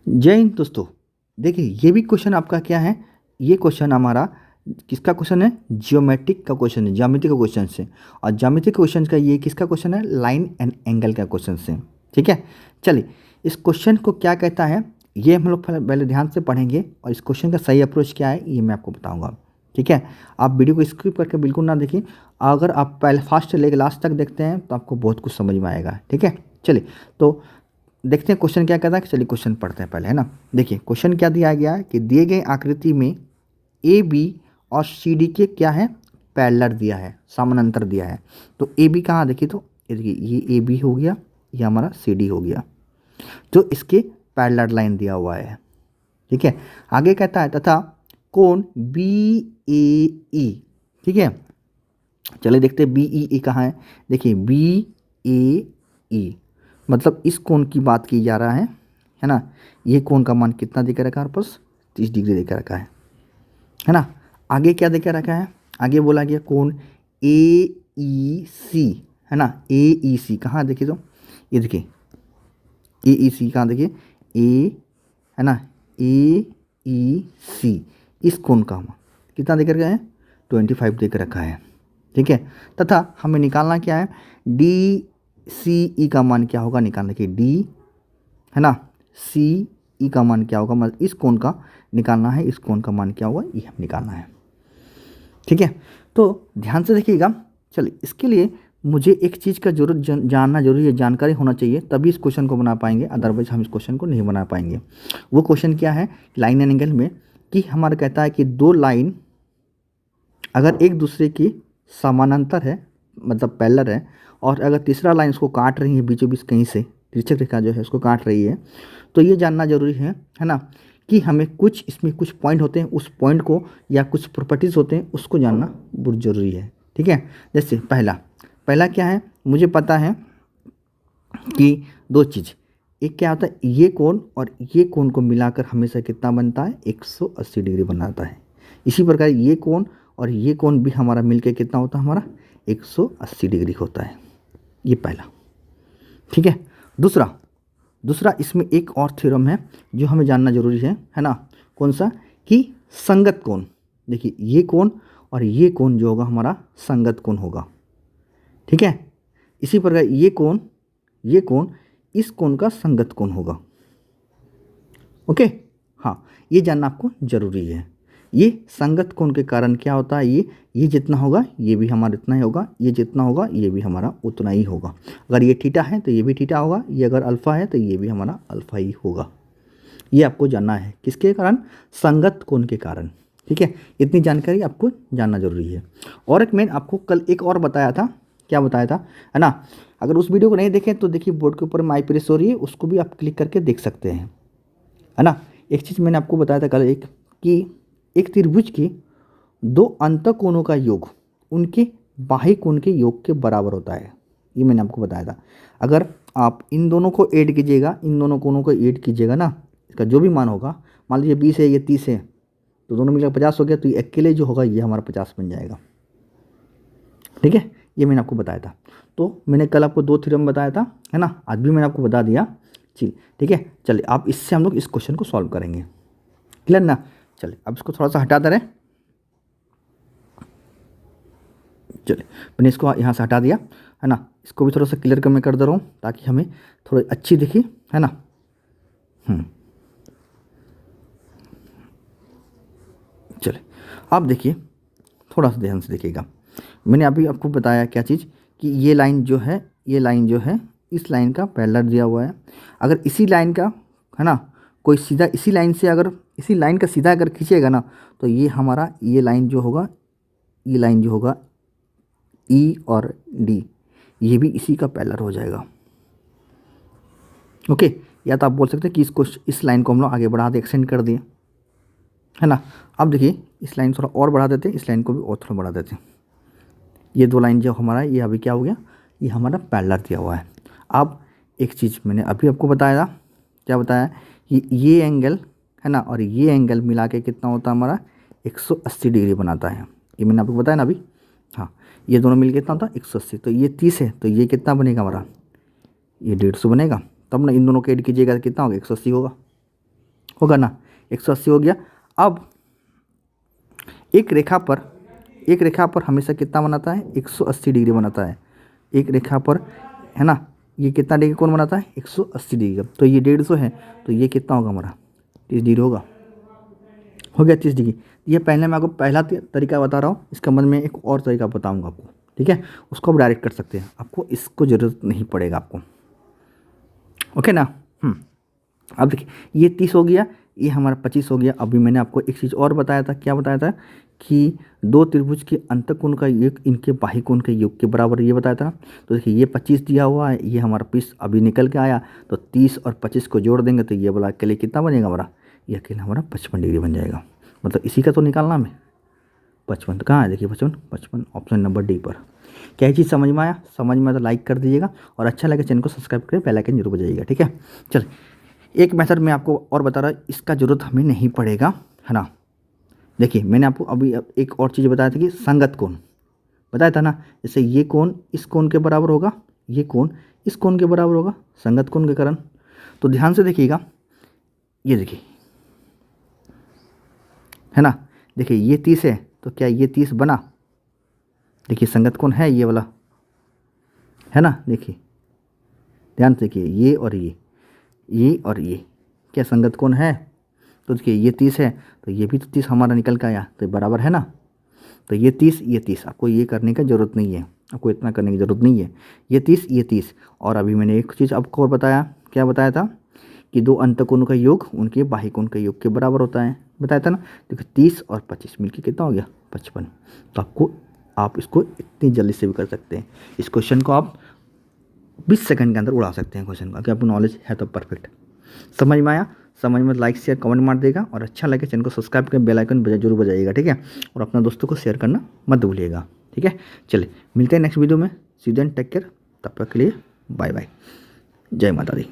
जय हिंद दोस्तों। देखिए ये भी क्वेश्चन आपका क्या है, ये क्वेश्चन हमारा किसका क्वेश्चन है, जियोमेट्रिक का क्वेश्चन है, ज्यामिति का क्वेश्चन से। और ज्यामिति क्वेश्चन का ये किसका क्वेश्चन है, लाइन एंड एंगल का क्वेश्चन से। ठीक है, चलिए इस क्वेश्चन को क्या कहता है ये हम लोग पहले ध्यान से पढ़ेंगे और इस क्वेश्चन का सही अप्रोच क्या है ये मैं आपको बताऊंगा। ठीक है, आप वीडियो को स्किप करके बिल्कुल ना देखिए। अगर आप पहले फर्स्ट से लेकर लास्ट तक देखते हैं तो आपको बहुत कुछ समझ में आएगा। ठीक है, चलिए तो देखते हैं क्वेश्चन क्या कहता है। चलिए क्वेश्चन पढ़ते हैं पहले, है ना। देखिए क्वेश्चन क्या दिया गया है कि दिए गए आकृति में ए बी और सी डी के क्या है, पैरेलल दिया है, समानांतर दिया है। तो ए बी कहाँ, देखिए तो ये देखिए ये ए बी हो गया, ये हमारा सी डी हो गया, जो इसके पैरेलल लाइन दिया हुआ है। ठीक है, आगे कहता है तथा कोण बी ए ई। ठीक है, चलिए देखते हैं बी ई ई कहाँ है। देखिए बी ए ई मतलब इस कोण की बात की जा रहा है ना। ये कोण का मान कितना देकर रखा है, पास 30 डिग्री देकर रखा है ना। आगे क्या देकर रखा है, आगे बोला गया कोण ए ई सी, है ना। ए ई सी कहाँ, देखिए तो ये देखिए ए ई सी कहाँ, देखिए ए, है ना, ए ई सी, इस कोण का मान कितना देकर गया है, 25 देकर रखा है। ठीक है, तथा हमें निकालना क्या है, डी सी ई का मान क्या होगा निकालने के, डी, है ना, सी ई का मान क्या होगा, मतलब इस कोण का निकालना है, इस कोण का मान क्या होगा ये हम निकालना है। ठीक है, तो ध्यान से देखिएगा। चलिए इसके लिए मुझे एक चीज़ का जरूरत जानना जरूरी है, जानकारी होना चाहिए, तभी इस क्वेश्चन को बना पाएंगे, अदरवाइज हम इस क्वेश्चन को नहीं बना पाएंगे। वो क्वेश्चन क्या है, लाइन एंड एंगल में, कि हमारा कहता है कि दो लाइन अगर एक दूसरे की समानांतर है, मतलब पैरेलल है, और अगर तीसरा लाइन उसको काट रही है बीचों बीच कहीं से, तिरछक रेखा जो है उसको काट रही है, तो ये जानना जरूरी है ना, कि हमें कुछ इसमें कुछ पॉइंट होते हैं, उस पॉइंट को या कुछ प्रॉपर्टीज़ होते हैं उसको जानना बहुत ज़रूरी है। ठीक है, जैसे पहला क्या है, मुझे पता है कि दो चीज़, एक क्या होता है, ये कोण और ये कोण को मिलाकर हमेशा कितना बनता है, 180 डिग्री बनाता है। इसी प्रकार ये कोण और ये कोण भी हमारा मिलकर कितना होता है, हमारा 180 डिग्री होता है। ये पहला। ठीक है, दूसरा इसमें एक और थ्योरम है जो हमें जानना जरूरी है ना। कौन सा, कि संगत कोण। देखिए ये कोण और ये कोण जो होगा हमारा संगत कोण होगा। ठीक है, इसी प्रकार ये कोण इस कोण का संगत कोण होगा। ओके, हाँ ये जानना आपको जरूरी है। ये संगत कोण के कारण क्या होता है, ये जितना होगा ये भी हमारा इतना ही होगा, ये जितना होगा ये भी हमारा उतना ही होगा। अगर ये थीटा है तो ये भी थीटा होगा, ये अगर अल्फा है तो ये भी हमारा अल्फा ही होगा। ये आपको जानना है, किसके कारण, संगत कोण के कारण। ठीक है, इतनी जानकारी आपको जानना जरूरी है। और एक मैंने आपको कल एक और बताया था, क्या बताया था, है ना। अगर उस वीडियो को नहीं देखें तो देखिए बोर्ड के ऊपर माई प्रेस हो रही है, उसको भी आप क्लिक करके देख सकते हैं, है ना। एक चीज़ मैंने आपको बताया था कल, कि एक त्रिभुज के दो अंतःकोणों का योग उनके बाह्य कोण के योग के बराबर होता है, ये मैंने आपको बताया था। अगर आप इन दोनों को ऐड कीजिएगा, इन दोनों कोणों को ऐड कीजिएगा ना, इसका जो भी मान होगा, मान लीजिए 20 है, ये 30 है, तो दोनों मिलकर 50 हो गया, तो ये अकेले जो होगा ये हमारा 50 बन जाएगा। ठीक है, ये मैंने आपको बताया था। तो मैंने कल आपको दो थ्योरम बताया था, है ना, आज भी मैंने आपको बता दिया। ठीक है, चलिए आप इससे हम लोग इस क्वेश्चन को सॉल्व करेंगे, क्लियर ना। चलिए अब इसको थोड़ा सा हटाते रहे, चलिए मैंने इसको यहाँ से हटा दिया, है ना। इसको भी थोड़ा सा क्लियर कर मैं कर दे रहा हूँ ताकि हमें थोड़ी अच्छी दिखे, है ना। चलिए आप देखिए, थोड़ा सा ध्यान से देखिएगा। मैंने अभी आपको बताया क्या चीज़, कि ये लाइन जो है इस लाइन का पैरेलल दिया हुआ है। अगर इसी लाइन का, है ना, कोई सीधा इसी लाइन से, अगर इसी लाइन का सीधा अगर खींचेगा ना, तो ये हमारा ये लाइन जो होगा ई और डी, ये भी इसी का पैरेलल हो जाएगा। ओके, या तो आप बोल सकते हैं कि इस लाइन को हम लोग आगे बढ़ा दे, एक्सटेंड कर दिए, है ना। अब देखिए इस लाइन थोड़ा और बढ़ा देते हैं, इस लाइन को भी और थोड़ा बढ़ा देते हैं। ये दो लाइन जो हमारा, ये अभी क्या हो गया, ये हमारा पैरेलल दिया हुआ है। अब एक चीज़ मैंने अभी आपको बताया था, क्या बताया, कि ये एंगल, है ना, और ये एंगल मिला के कितना होता है हमारा, 180 डिग्री बनाता है। ये मैंने आपको बताया ना अभी, हाँ, ये दोनों मिल के कितना होता है, 180। तो ये 30 है, तो ये कितना बनेगा हमारा, ये 150 बनेगा। तब ना इन दोनों को ऐड कीजिएगा तो कितना होगा, 180 होगा। होगा ना, 180 हो गया। अब एक रेखा पर हमेशा कितना बनाता है, 180 डिग्री बनाता है। एक रेखा पर, है ना, ये कितना डिग्री कोण बनाता है, 180 डिग्री का। तो ये 150 है, तो ये कितना होगा हमारा, 30 डिग्री होगा। हो गया 30 डिग्री। ये पहले मैं आपको पहला तरीका बता रहा हूँ, इसका बाद में एक और तरीका बताऊँगा आपको, ठीक है। उसको आप डायरेक्ट कर सकते हैं, आपको इसको ज़रूरत नहीं पड़ेगा आपको, ओके ना। अब देखिए ये 30 हो गया, ये हमारा 25 हो गया। अभी मैंने आपको एक चीज़ और बताया था, क्या बताया था कि दो त्रिभुज के अंतःकोण का योग इनके बाह्यकोण के योग के बराबर, ये बताया था ना। तो देखिए ये 25 दिया हुआ है, ये हमारा 20 अभी निकल के आया, तो 30 और 25 को जोड़ देंगे तो ये वाला अकेले कितना बनेगा हमारा, ये अकेले हमारा 55 डिग्री बन जाएगा। मतलब इसी का तो निकालना हमें 55, तो कहाँ है देखिए 55 ऑप्शन नंबर डी पर। क्या चीज़ समझ में आया, समझ में तो लाइक कर दीजिएगा, और अच्छा लगे चैनल को सब्सक्राइब करें, बेल आइकन जरूर बजाइएगा, ठीक है। चल एक मेथड मैं आपको और बता रहा, इसका ज़रूरत हमें नहीं पड़ेगा, है ना। देखिए मैंने आपको अभी एक और चीज़ बताया था कि संगत कोण बताया था ना, जैसे ये कोण इस कोण के बराबर होगा, ये कोण इस कोण के बराबर होगा संगत कोण के कारण। तो ध्यान से देखिएगा, ये देखिए, है ना, देखिए ये 30 है, तो क्या ये 30 बना, देखिए संगत कोण है ये वाला, है ना। देखिए ध्यान से देखिए, ये और ये क्या संगत कोण है। तो देखिए ये 30 है, तो ये भी तो 30 हमारा निकल के आया, तो बराबर है ना। तो ये 30 आपको ये करने का ज़रूरत नहीं है, आपको इतना करने की ज़रूरत नहीं है। ये 30 और अभी मैंने एक चीज़ आपको और बताया, क्या बताया था कि दो अंतःकोण का योग उनके बाह्यकोण के योग के बराबर होता है, बताया था ना। देखिए 30 और 25 मिलकर कितना हो गया, 55। तो आप इसको इतनी जल्दी से भी कर सकते हैं। इस क्वेश्चन को आप 20 सेकंड के अंदर उड़ा सकते हैं क्वेश्चन को, अगर आपको नॉलेज है तो परफेक्ट। समझ में आया, समझ में लाइक शेयर कमेंट मार देगा, और अच्छा लगे चैनल को सब्सक्राइब करके बेल आइकन जरूर बजाइएगा, ठीक है। और अपना दोस्तों को शेयर करना मत भूलिएगा, ठीक है। चलिए मिलते हैं नेक्स्ट वीडियो में, सी यू देन, टेक केयर, तब तक के लिए बाय बाय, जय माता दी।